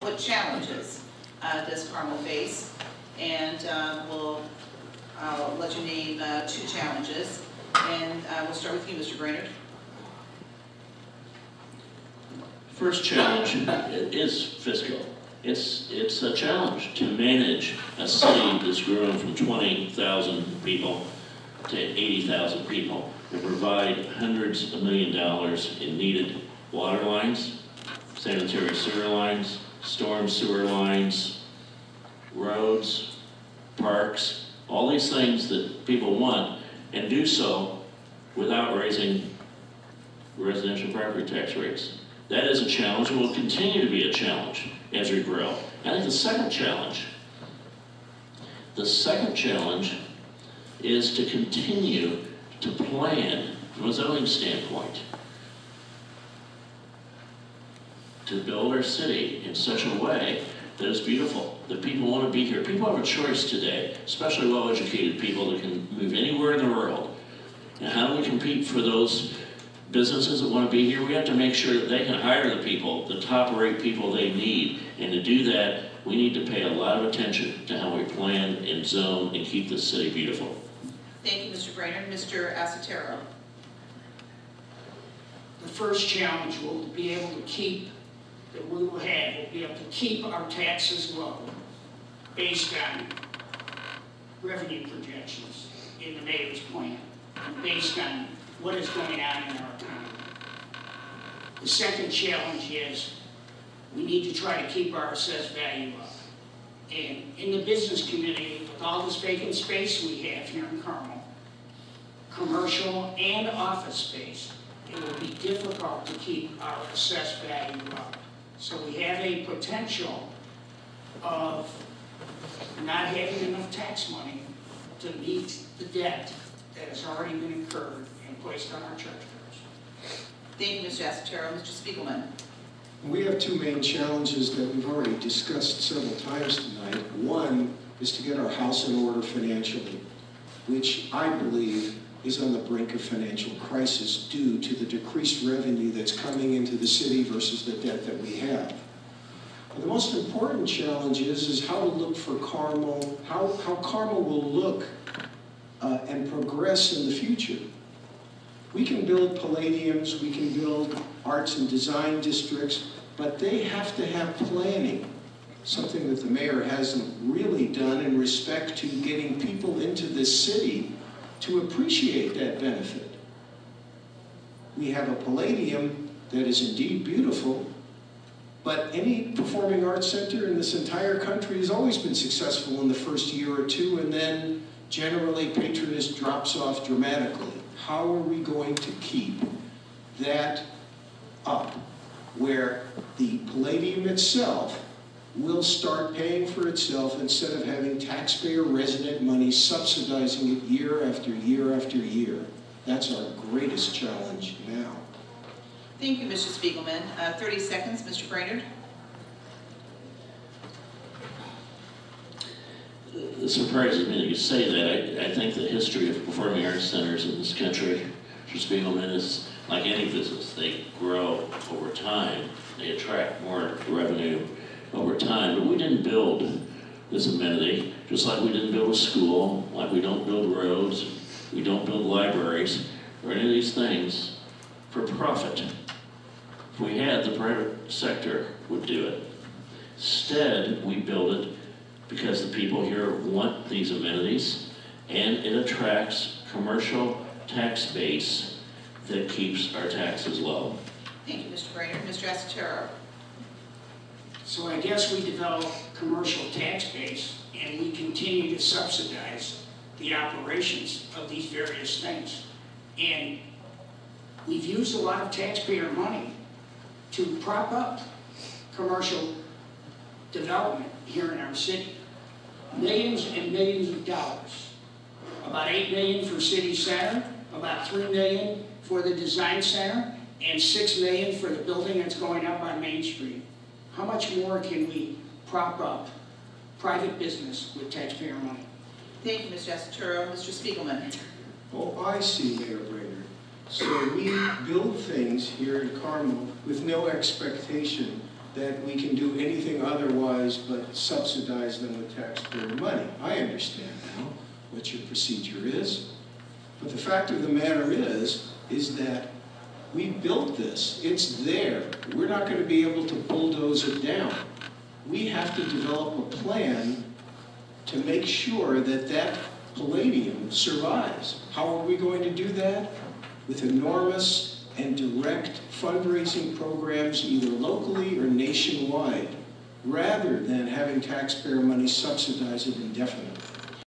What challenges does Carmel face? And I'll let you name 2 challenges. And we'll start with you, Mr. Brainerd. First challenge is fiscal. It's a challenge to manage a city that's grown from 20,000 people to 80,000 people and provide hundreds of $1 million in needed water lines, sanitary sewer lines, storm sewer lines, roads, parks, all these things that people want, and do so without raising residential property tax rates. That is a challenge and will continue to be a challenge as we grow. I think the second challenge is to continue to plan from a zoning standpoint to build our city in such a way that it's beautiful, that people want to be here. People have a choice today, especially well-educated people that can move anywhere in the world. And how do we compete for those businesses that want to be here? We have to make sure that they can hire the people, the top-rate people they need. And to do that, we need to pay a lot of attention to how we plan and zone and keep this city beautiful. Thank you, Mr. Brainerd. Mr. Asatero. The first challenge will be able to keep our taxes low based on revenue projections in the mayor's plan and based on what is going on in our economy. The second challenge is we need to try to keep our assessed value up. And in the business community, with all this vacant space we have here in Carmel, commercial and office space, it will be difficult to keep our assessed value up. So we have a potential of not having enough tax money to meet the debt that has already been incurred and placed on our church bills. Thank you, Mr. Asatero. Mr. Spiegelman. We have 2 main challenges that we've already discussed several times tonight. One is to get our house in order financially, which I believe is on the brink of financial crisis due to the decreased revenue that's coming into the city versus the debt that we have. But the most important challenge is how to look for Carmel, how Carmel will look and progress in the future. We can build palladiums, we can build arts and design districts, but they have to have planning, something that the mayor hasn't really done in respect to getting people into this city to appreciate that benefit. We have a palladium that is indeed beautiful, but any performing arts center in this entire country has always been successful in the first year or 2, and then generally patronage drops off dramatically. How are we going to keep that up, where the palladium itself will start paying for itself instead of having taxpayer resident money subsidizing it year after year after year? That's our greatest challenge now. Thank you, Mr. Spiegelman. 30 seconds, Mr. Brainerd. It surprises me that you say that. I think the history of performing arts centers in this country, Mr. Spiegelman, is like any business. They grow over time. They attract more revenue over time. But we didn't build this amenity, just like we didn't build a school, like we don't build roads, we don't build libraries, or any of these things for profit. If we had, the private sector would do it. Instead, we build it because the people here want these amenities, and it attracts commercial tax base that keeps our taxes low. Thank you, Mr. Brainerd. Mr. Asatero. So I guess we develop commercial tax base and we continue to subsidize the operations of these various things. And we've used a lot of taxpayer money to prop up commercial development here in our city. Millions and millions of dollars. About $8 million for City Center, about $3 million for the Design Center, and $6 million for the building that's going up on Main Street. How much more can we prop up private business with taxpayer money? Thank you, Mr. Asatero. Mr. Spiegelman. Oh, I see, Mayor Brainerd. So we build things here in Carmel with no expectation that we can do anything otherwise but subsidize them with taxpayer money. I understand now what your procedure is, but the fact of the matter is that we built this. It's there. We're not going to be able to bulldoze it down. We have to develop a plan to make sure that that palladium survives. How are we going to do that? With enormous and direct fundraising programs, either locally or nationwide, rather than having taxpayer money subsidize it indefinitely.